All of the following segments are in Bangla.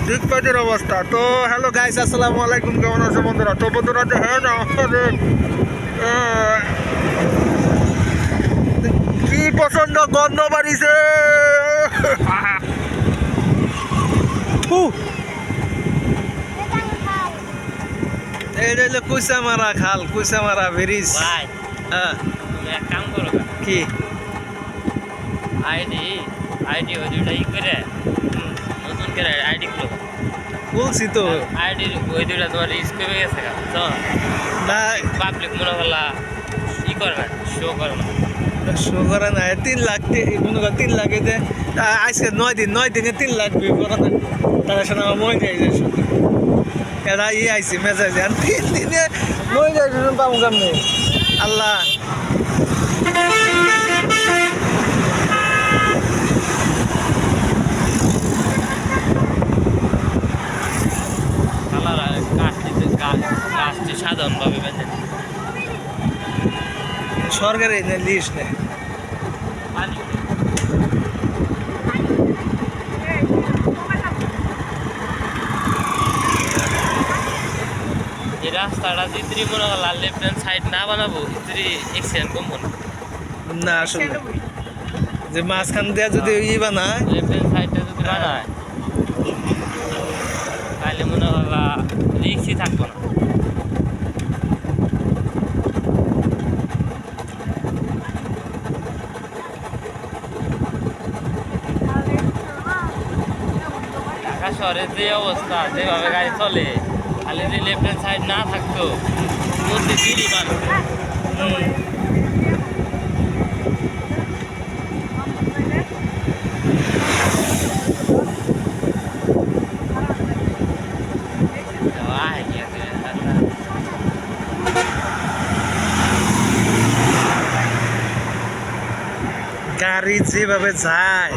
দিকপাতের অবস্থা। তো হ্যালো গাইস, আসসালামু আলাইকুম, কেমন আছো বন্ধুরা? তো বন্ধুরা দেখেন আমাদের কি পছন্দ গন্ধ বাড়িছে। এইটা হলো কুইসামারা খাল, কুইসামারা ব্রিজ। ভাই হ্যাঁ, তুমি এক কাম করো কি আইডি আইডি ওই দুইটা করে নতুন করে আইডি খুলো। বলছি তো আইডি ওই দুইটা তোমার রিস্ক কমে গেছে তো না, পাবলিক মনে করলা করে না, শো করে না। শো করে না। 3 লাখ মনে কর, 3 লাখ যে আজকে 9 দিনে 3 লাখ ভিউ করা তার সাথে আমার মনে যায় যে শুধু এরা আইসি মেসেজ 3 দিনে মনে যায় পাবো কেমনি আল্লাহ। কালার গাছটি সাধারণভাবে বেঁধে সরকারি লিস্ট নেই। পানি এই রাস্তাটা যদি মনে করলা লেফট হ্যান্ড সাইড না বানাবো ইত্রি এক্সিডেন্ট কম না। না আসলে যে মাঝখান দিয়ে যদি বানায় লেফট হ্যান্ড সাইডটা যদি বানায় তাহলে মনে করলা রিক্সই থাকবো না। ঢাকা শহরের যে অবস্থা, যেভাবে গাড়ি চলে, খালি যে লেফট হ্যান্ড সাইড না থাকতো প্রতিদিনই মানুষ গাড়ি যেভাবে যায়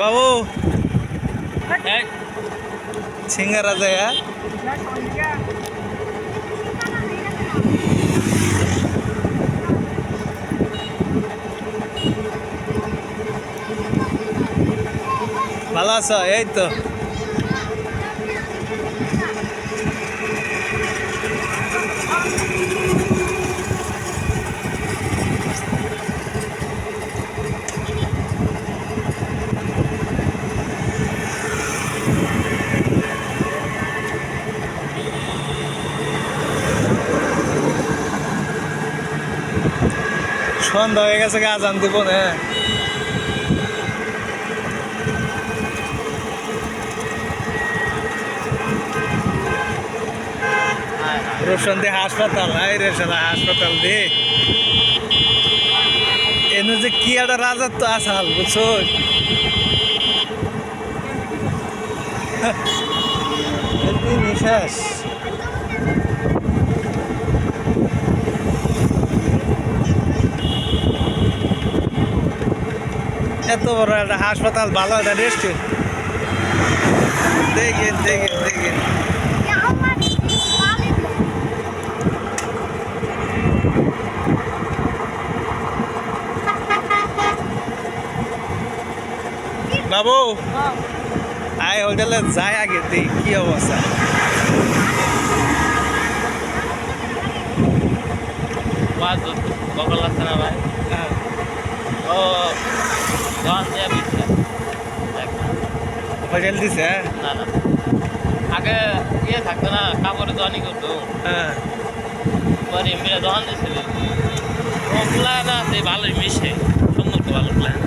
বাবু সিঙ্গারা যায়। ভালো আছো? এই তো সন্ধ্যা হয়ে গেছে, আজান দিব না। রোশন দিয়ে হাসপাতাল, এই রেশন হাসপাতাল দিয়ে এনে যে কি একটা রাজত্ব আসাল, বুঝছো? শেষ এত বড় একটা হাসপাতাল, ভালো একটা রেস্টুরেন্ট। দেখেন দেখেন দেখেন বাবু, আয় হোটেলে যাই আগে দেখ কি অবস্থা। বকল লাগছে না ভাই? ও হোটেল দিছে? না না, আগে ইয়ে থাকতো না, কাপড়ে দোয়ানি করতো। হ্যাঁ, পরে এমবিরা দোয়ান দিয়েছিল ওগুলা না, সে ভালোই মিশে, সম্পর্ক ভালো প্ল্যান।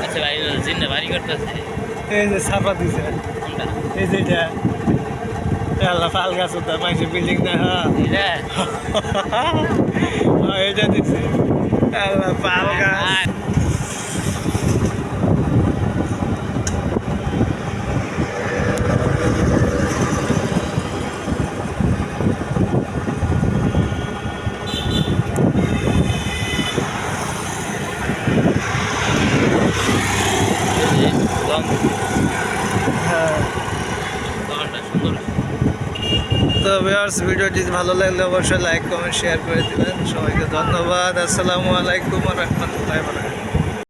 আচ্ছা ভাই, জিন্না বাড়ি করতেছে এই যে ছাপা দিছে কোনটা? এই যে এটা আল্লাহ ফাল গাছ ওটা মাইসে বিল্ডিং না হ্যাঁ এটা? এটা দিছে আল্লাহ ফাল গাছ আর এই যে হ্যাঁ দোকানটা সুন্দর। তো ভিউয়ার্স ভিডিওটি ভালো লাগলে অবশ্যই লাইক কমেন্ট শেয়ার করে দিবেন সবাইকে ধন্যবাদ আসসালামু আলাইকুম ওয়া রাহমাতুল্লাহি ওয়া বারাকাতুহু